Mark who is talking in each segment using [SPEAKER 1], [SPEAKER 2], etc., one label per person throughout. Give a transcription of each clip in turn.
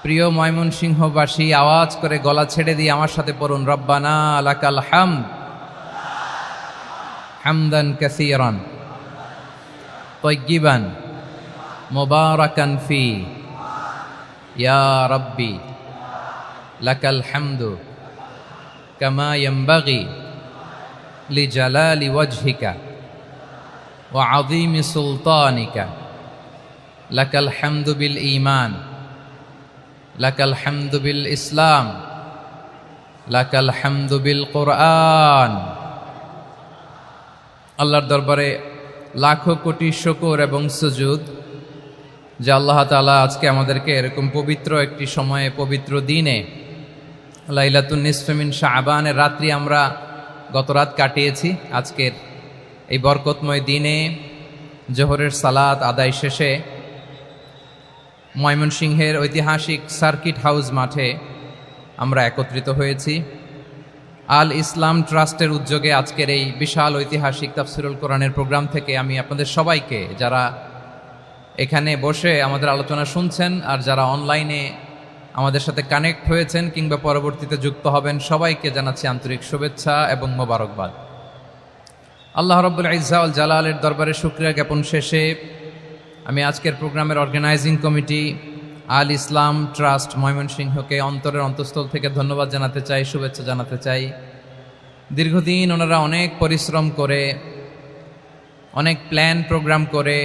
[SPEAKER 1] প্রিয় ময়মনসিংহবাসী, আওয়াজ করে গলা ছেড়ে দিয়ে আমার সাথে পড়ুন, রব্বানা লাকাল হামদ হামদান কাসীরান তাইয়্যিবান মুবারাকান ফি ইয়া রাব্বি লাকাল হামদু কামা ইয়ানবাগি লিজালালি ওয়াজহিকা ওয়া আযীমি সুলতানিকা লাকাল হামদু বিল ঈমান লাকাল হামদু বিল ইসলাম লাকাল হামদু বিল কোরআন। আল্লাহর দরবারে লাখো কোটি শুকর এবং সুজুদ যে আল্লাহ তাআলা আজকে আমাদেরকে এরকম পবিত্র একটি সময়ে, পবিত্র দিনে, লাইলাতুন নিসফে মিন শাবানের রাত্রি আমরা গত রাত কাটিয়েছি। আজকের এই বরকতময় দিনে জোহরের সালাত আদায় শেষে ময়মনসিংহের ঐতিহাসিক সার্কিট হাউস মাঠে আমরা একত্রিত হয়েছি। আল ইসলাম ট্রাস্টের উদ্যোগে আজকের এই বিশাল ঐতিহাসিক তাফসিরুল কোরআনের প্রোগ্রাম থেকে আমি আপনাদের সবাইকে, যারা এখানে বসে আমাদের আলোচনা শুনছেন আর যারা অনলাইনে আমাদের সাথে কানেক্ট হয়েছেন কিংবা পরবর্তীতে যুক্ত হবেন, সবাইকে জানাচ্ছি আন্তরিক শুভেচ্ছা এবং মোবারকবাদ। আল্লাহ রাব্বুল ইজ্জা ওয়াল জালালের দরবারে শুকরিয়া জ্ঞাপন শেষে আমি আজকের প্রোগ্রামের অর্গানাইজিং কমিটি আল ইসলাম ট্রাস্ট ময়মনসিংহকে অন্তরের অন্তঃস্থল থেকে ধন্যবাদ জানাতে চাই, শুভেচ্ছা জানাতে চাই। দীর্ঘদিন ওনারা অনেক পরিশ্রম করে, অনেক প্ল্যান প্রোগ্রাম করে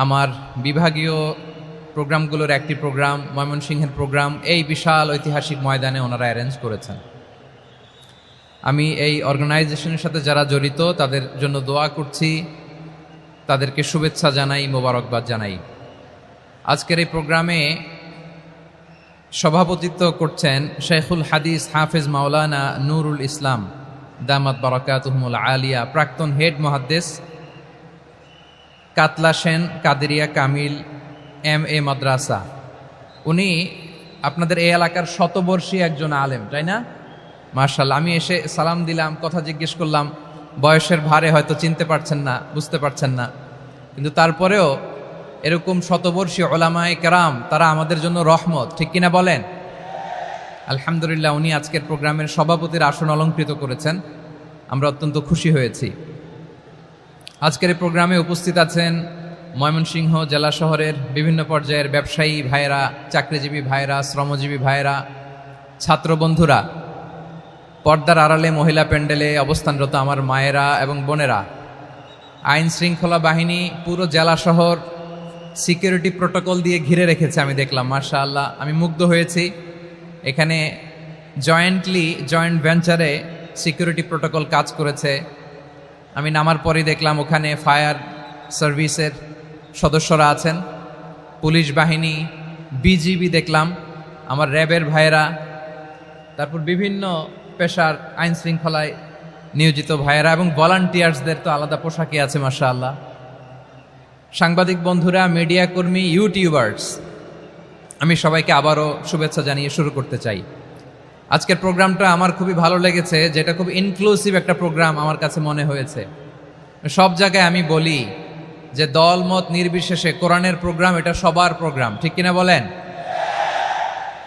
[SPEAKER 1] আমার বিভাগীয় প্রোগ্রামগুলোর একটি প্রোগ্রাম, ময়মনসিংহের প্রোগ্রাম, এই বিশাল ঐতিহাসিক ময়দানে ওনারা অ্যারেঞ্জ করেছেন। আমি এই অর্গানাইজেশনের সাথে যারা জড়িত তাদের জন্য দোয়া করছি, তাদেরকে শুভেচ্ছা জানাই, মোবারকবাদ জানাই। আজকের এই প্রোগ্রামে সভাপতিত্ব করছেন শেখুল হাদিস হাফেজ মাওলানা নুরুল ইসলাম দামাত বারাকাতুহুমুল আলিয়া, প্রাক্তন হেড মুহাদ্দিস, কাতলা সেন কাদেরিয়া কামিল MA মাদ্রাসা। উনি আপনাদের এই এলাকার শতবর্ষী একজন আলেম, তাই না? মাশাআল্লাহ। আমি এসে সালাম দিলাম, কথা জিজ্ঞেস করলাম, বয়সের ভারে হয়তো চিনতে পারছেন না, বুঝতে পারছেন না, কিন্তু তারপরেও এরকম শতবর্ষী ওলামায়ে কেরাম, তারা আমাদের জন্য রহমত, ঠিক কিনা বলেন? আলহামদুলিল্লাহ, উনি আজকের প্রোগ্রামের সভাপতির আসন অলঙ্কৃত করেছেন, আমরা অত্যন্ত খুশি হয়েছি। আজকের এই প্রোগ্রামে উপস্থিত আছেন ময়মনসিংহ জেলা শহরের বিভিন্ন পর্যায়ের ব্যবসায়ী ভাইয়েরা, চাকরিজীবী ভাইয়েরা, শ্রমজীবী ভাইয়েরা, ছাত্র বন্ধুরা, পর্দার আড়ালে মহিলা প্যান্ডেলে অবস্থানরত আমার মায়েরা এবং বোনেরা, আইন শৃঙ্খলা বাহিনী পুরো জেলা শহর সিকিউরিটি প্রোটোকল দিয়ে ঘিরে রেখেছে, আমি দেখলাম। মাশাআল্লাহ, আমি মুগ্ধ হয়েছি। এখানে জয়েন্ট ভেঞ্চারে সিকিউরিটি প্রোটোকল কাজ করেছে। আমি নামার পরেই দেখলাম ওখানে ফায়ার সার্ভিসের সদস্যরা আছেন, পুলিশ বাহিনী, বিজিবি দেখলাম, আমার র্যাবের ভাইয়েরা, তারপর বিভিন্ন পেশার আইন শৃঙ্খলায় নিয়োজিত ভাইয়েরা এবং ভলান্টিয়ার্সদের তো আলাদা পোশাকে আছে মাশাআল্লাহ। সাংবাদিক বন্ধুরা, মিডিয়া কর্মী, ইউটিউবার্স, আমি সবাইকে আবারও শুভেচ্ছা জানিয়ে শুরু করতে চাই। আজকের প্রোগ্রামটা আমার খুবই ভালো লেগেছে, যেটা খুব ইনক্লুসিভ একটা প্রোগ্রাম আমার কাছে মনে হয়েছে। সব জায়গায় আমি বলি যে দল মত নির্বিশেষে কোরআনের প্রোগ্রাম এটা সবার প্রোগ্রাম, ঠিক কিনা বলেন?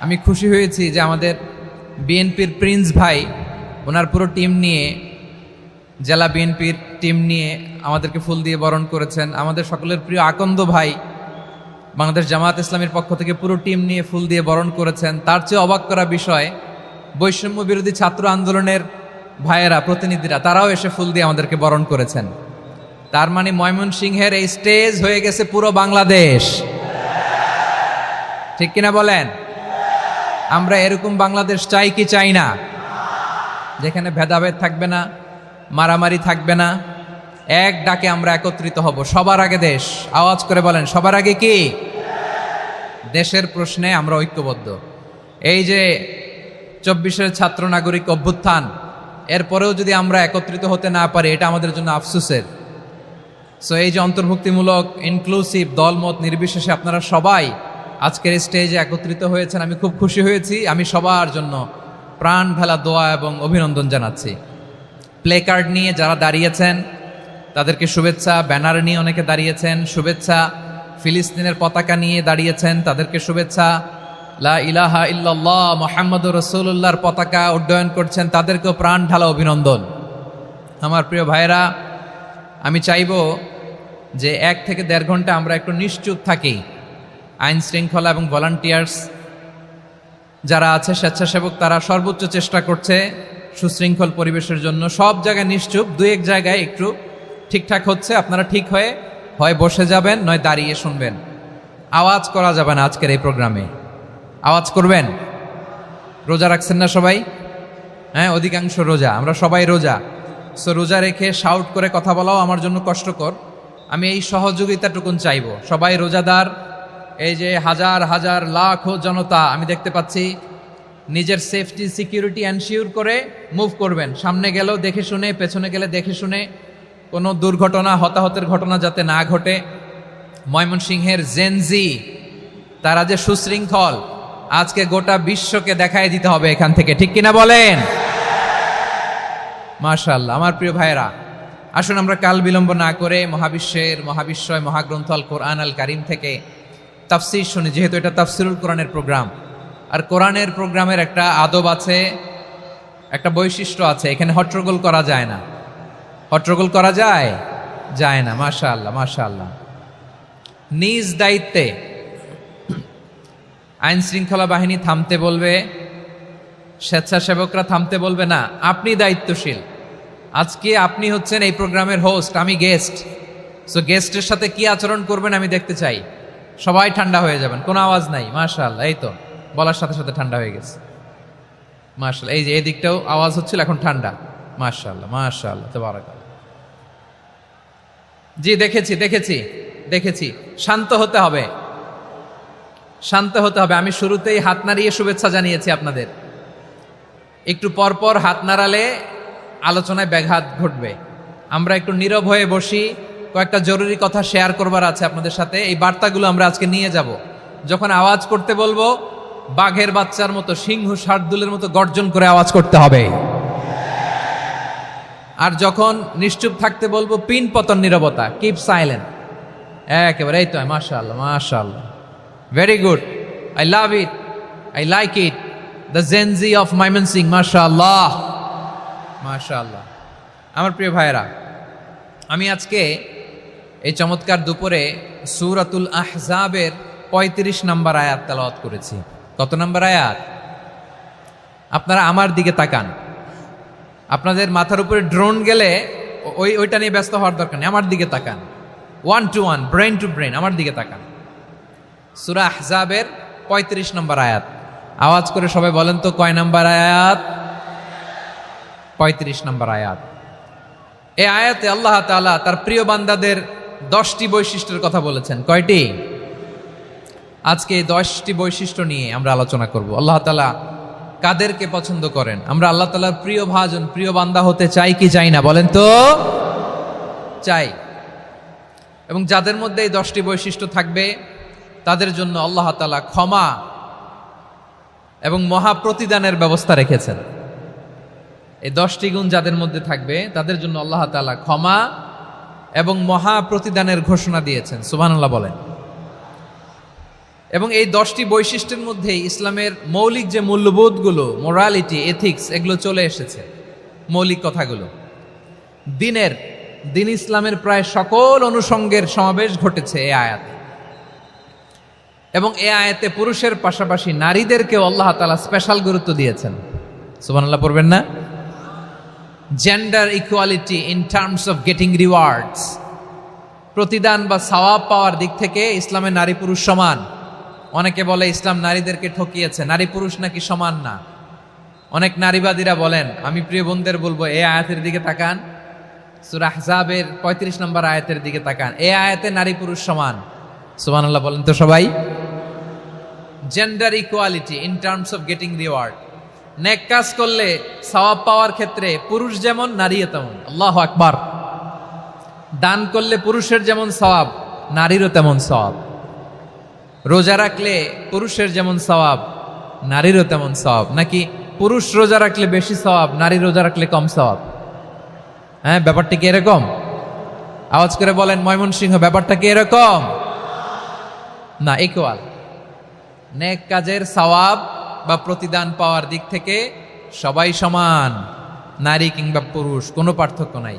[SPEAKER 1] আমি খুশি হয়েছি যে আমাদের বিএনপির প্রিন্স ভাই ওনার পুরো টিম নিয়ে, জেলা বিএনপির টিম নিয়ে আমাদেরকে ফুল দিয়ে বরণ করেছেন। আমাদের সকলের প্রিয় আকন্দ ভাই বাংলাদেশ জামাত ইসলামের পক্ষ থেকে পুরো টিম নিয়ে ফুল দিয়ে বরণ করেছেন। তার চেয়ে অবাক করা বিষয়, বৈষম্য বিরোধী ছাত্র আন্দোলনের ভাইয়েরা, প্রতিনিধিরা, তারাও এসে ফুল দিয়ে আমাদেরকে বরণ করেছেন। তার মানে ময়মনসিংহের এই স্টেজ হয়ে গেছে পুরো বাংলাদেশ, ঠিক কিনা বলেন? আমরা এরকম বাংলাদেশ চাই কি চাই না? যেখানে ভেদাভেদ থাকবে না, মারামারি থাকবে না, এক ডাকে আমরা একত্রিত হব। সবার আগে দেশ, আওয়াজ করে বলেন, সবার আগে কি? দেশের প্রশ্নে আমরা ঐক্যবদ্ধ। এই যে 24-এর ছাত্র নাগরিক অভ্যুত্থান, এরপরেও যদি আমরা একত্রিত হতে না পারি, এটা আমাদের জন্য আফসোসের। সো এই যে অন্তর্ভুক্তিমূলক, ইনক্লুসিভ, দলমত নির্বিশেষে আপনারা সবাই আজকের স্টেজে একত্রিত হয়েছেন, আমি খুব খুশি হয়েছি। আমি সবার জন্য প্রাণ ঢালা দোয়া এবং অভিনন্দন জানাচ্ছি। প্লে কার্ড নিয়ে যারা দাঁড়িয়েছেন তাদেরকে শুভেচ্ছা, ব্যানার নিয়ে অনেকে দাঁড়িয়েছেন শুভেচ্ছা, ফিলিস্তিনের পতাকা নিয়ে দাঁড়িয়েছেন তাদেরকে শুভেচ্ছা, লা ইলাহা ইল্লাল্লাহ মুহাম্মাদুর রাসূলুল্লাহর পতাকা উড্ডয়ন করছেন, তাদেরকেও প্রাণ ঢালা অভিনন্দন। আমার প্রিয় ভাইরা, আমি চাইব যে 1 থেকে 1.5 ঘন্টা আমরা একটু নিশ্চুপ থাকি। আইন শৃঙ্খলা এবং ভলান্টিয়ার্স যারা আছে, স্বেচ্ছাসেবক, তারা সর্বোচ্চ চেষ্টা করছে সুশৃঙ্খল পরিবেশের জন্য। সব জায়গায় নিশ্চুপ, 2-1 জায়গায় একটু ঠিকঠাক হচ্ছে। আপনারা ঠিক হয়ে হয় বসে যাবেন, নয় দাঁড়িয়ে শুনবেন। আওয়াজ করা যাবে না আজকের এই প্রোগ্রামে। আওয়াজ করবেন? রোজা রাখছেন না সবাই? হ্যাঁ, অধিকাংশ রোজা, আমরা সবাই রোজা। সো রোজা রেখে শাউট করে কথা বলাও আমার জন্য কষ্টকর। আমি এই সহযোগিতাটুকুন চাইব। সবাই রোজাদার, এই যে হাজার হাজার লাখো জনতা আমি দেখতে পাচ্ছি, নিজের সেফটি সিকিউরিটি এনশিওর করে মুভ করবেন। সামনে গেলেও দেখে শুনে, পেছনে গেলে দেখে শুনে, কোনো দুর্ঘটনা, হতাহতের ঘটনা যাতে না ঘটে। ময়মনসিংহের জেনজি তারা যে সুশৃঙ্খল, আজকে গোটা বিশ্বকে দেখাই দিতে হবে এখান থেকে, ঠিক কিনা বলেন? মাশাআল্লাহ। আমার প্রিয় ভাইয়েরা, আসুন আমরা কাল বিলম্ব না করে মহাবিশ্বয় মহাগ্রন্থ আল কোরআন আল কারিম থেকে তাফসীর শুনি, যেহেতু এটা তাফসীরুল কোরআনের প্রোগ্রাম। আর কোরআনের প্রোগ্রামের একটা আদব আছে, একটা বৈশিষ্ট্য আছে, এখানে হট্টগোল করা যায় না। হট্টগোল করা যায় না। মাশাআল্লাহ, মাশাআল্লাহ। নিজ দায়িত্বে আইন শৃঙ্খলা বাহিনী থামতে বলবে, স্বেচ্ছাসেবকরা থামতে বলবে না। আপনি দায়িত্বশীল। আজকে আপনি হচ্ছেন এই প্রোগ্রামের হোস্ট, আমি গেস্ট। সো গেস্টের সাথে কি আচরণ করবেন আমি দেখতে চাই। সবাই ঠান্ডা হয়ে যাবেন, কোনো আওয়াজ নাই। মাশাআল্লাহ, এই তো বলার সাথে সাথে ঠান্ডা হয়ে গেছে। মাশাআল্লাহ, এই যে এদিকটাও আওয়াজ হচ্ছিল, এখন ঠান্ডা। মাশাআল্লাহ, মাশাআল্লাহ, তাবারাকাল্লাহ। জি, দেখেছি। শান্ত হতে হবে, শান্ত হতে হবে। আমি শুরুতেই হাত নাড়িয়ে শুভেচ্ছা জানিয়েছি আপনাদের। একটু পরপর হাত নাড়ালে আলোচনায় ব্যাঘাত ঘটবে। আমরা একটু নীরব হয়ে বসি, কয়েকটা জরুরি কথা শেয়ার করবার আছে আপনাদের সাথে। এই বার্তাগুলো আমরা আজকে নিয়ে যাব। যখন আওয়াজ করতে বলবো, বাঘের বাচ্চার মতো, সিংহ শার্দুলের মতো গর্জন করে আওয়াজ করতে হবে। আর যখন নিশ্চুপ থাকতে বলবো, পিন পতন নীরবতা, কিপ সাইলেন্ট। একেবারে এই তো। মাশাআল্লাহ, মাশাআল্লাহ, very good, I love it, I like it, the Gen Z of Mymensingh. মাশাআল্লাহ, মাশাআল্লাহ। আমার প্রিয় ভাইয়েরা, আমি আজকে এই চমৎকার দুপুরে সূরাতুল আহজাবের 35 নম্বর আয়াত তেলাওয়াত করেছি। কত নম্বর আয়াত? আপনারা আমার দিকে তাকান। আপনাদের মাথার উপরে ড্রোন গেলে ওইটা নিয়ে ব্যস্ত হওয়ার দরকার নেই। আমার দিকে তাকান, 1 to 1, ব্রেন টু ব্রেন, আমার দিকে তাকান। সূরা আহজাবের 35 নম্বর আয়াত। আওয়াজ করে সবাই বলেন তো, কয় নম্বর আয়াত? 35 নম্বর আয়াত। এই আয়াতে আল্লাহ তাআলা তার প্রিয় বান্দাদের 10টি বৈশিষ্ট্যের কথা বলেছেন। কয়টি? আজকে এই 10টি বৈশিষ্ট্য নিয়ে আমরা আলোচনা করব। আল্লাহ তাআলা কাদেরকে পছন্দ করেন? আমরা আল্লাহ তাআলার প্রিয় ভাজন, প্রিয় বান্দা হতে চাই কি চাই না? বলেন তো। চাই। এবং যাদের মধ্যে এই 10টি বৈশিষ্ট্য থাকবে, তাদের জন্য আল্লাহ তাআলা ক্ষমা এবং মহা প্রতিদানের ব্যবস্থা রেখেছেন। এই 10টি গুণ যাদের মধ্যে থাকবে, তাদের জন্য আল্লাহ তাআলা ক্ষমা এবং মহা প্রতিদানের ঘোষণা দিয়েছেন। সুবহানাল্লাহ বলেন। এবং এই 10টি বৈশিষ্ট্যের মধ্যে ইসলামের মৌলিক যে মূল্যবোধগুলো, মোরালিটি, এথিক্স, এগুলো চলে এসেছে। মৌলিক কথাগুলো দিন ইসলামের প্রায় সকল অনুষঙ্গের সমাবেশ ঘটেছে এই আয়াতে। এবং এই আয়াতে পুরুষের পাশাপাশি নারীদেরকেও আল্লাহ তাআলা স্পেশাল গুরুত্ব দিয়েছেন। সুবহানাল্লাহ পড়বেন না? Gender equality in terms of getting rewards, প্রতিদান বা সওয়াব পাওয়ার দিক থেকে ইসলামে নারী পুরুষ সমান। অনেকে বলে ইসলাম নারীদেরকে ঠকিয়েছে, নারী পুরুষ নাকি সমান না। অনেক নারীবাদীরা বলেন, আমি প্রিয় বোনদের বলবো, এই আয়াতের দিকে তাকান, সূরা আহজাবের 35 নম্বর আয়াতের দিকে তাকান। এই আয়াতে নারী পুরুষ সমান। সুবহানাল্লাহ বলেন তো সবাই। Gender equality in terms of getting reward, নেক কাজ করলে সওয়াব পাওয়ার ক্ষেত্রে পুরুষ যেমন, নারীও তেমন। আল্লাহু আকবার। দান করলে পুরুষের যেমন সওয়াব, নারীরও তেমন সওয়াব। রোজা রাখলে পুরুষের যেমন সওয়াব, নারীরও তেমন সওয়াব। নাকি পুরুষ রোজা রাখলে বেশি সওয়াব, নারী রোজা রাখলে কম সওয়াব? হ্যাঁ, ব্যাপারটা কি এরকম? আওয়াজ করে বলেন ময়মনসিংহ, ব্যাপারটা কি এরকম? না, ইকুয়াল। নেক কাজের সওয়াব বা প্রতিদান পাওয়ার দিক থেকে সবাই সমান, নারী কিংবা পুরুষ কোনো পার্থক্য নাই।